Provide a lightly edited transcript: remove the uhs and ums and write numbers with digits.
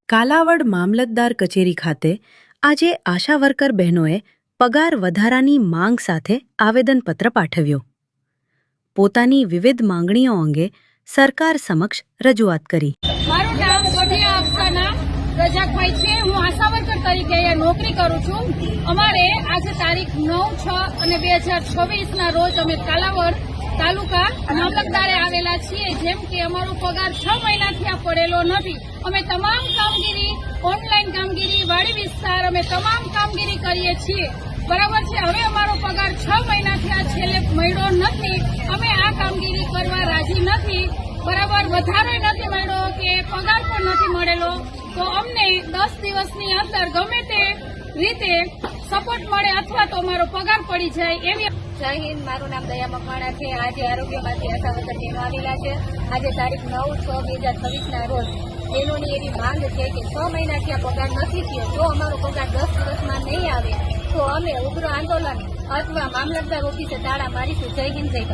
કાલાવડ મામલતદાર કચેરી ખાતે આજે આશા વર્કર બહેનોએ પગાર વધારાની માંગ સાથે આવેદનપત્ર પાઠવ્યું. પોતાની વિવિધ માંગણીઓ અંગે સરકાર સમક્ષ રજૂઆત કરી. મારું નામ ગઢિયા અફસાના રજાકભાઈ છે. હું આશા વર્કર તરીકે અહીંયા નોકરી કરું છું. અમારે આજે તારીખ 9/6 અને 2026 રોજ અમે કાલાવડ તાલુકા મામલતદારે આવેલા છીએ. જેમ કે અમારો પગાર 6 મહિનાથી આ પડેલો નથી. અમે તમામ કામગીરી, ઓનલાઈન કામગીરી, વાડી વિસ્તાર, અમે તમામ કામગીરી કરીએ છીએ. બરાબર છે. હવે અમારો પગાર 6 મહિનાથી આ છેલ્લે મળ્યો નથી. અમે આ કામગીરી કરવા રાજી નથી. બરાબર, વધારે નથી મળ્યો કે પગાર પણ નથી મળેલો. તો અમને 10 દિવસની અંદર ગમે તે રીતે સપોર્ટ મળે અથવા તો અમારો પગાર પડી જાય એવી. જય હિન્દ. મારું નામ દયા મકવાણા છે. આજે આરોગ્યમાંથી આશા વર્કર બહેનો આવેલા છે. આજે તારીખ 9/6/2026 રોજ બહેનોની એવી માંગ છે કે 6 મહિનાથી આ પગાર નથી થયો. જો અમારો પગાર 10 દિવસમાં નહીં આવે તો અમે ઉગ્ર આંદોલન અથવા મામલતદાર ઓફિસે તાળા મારીશું. જય હિન્દ, જય ભારત.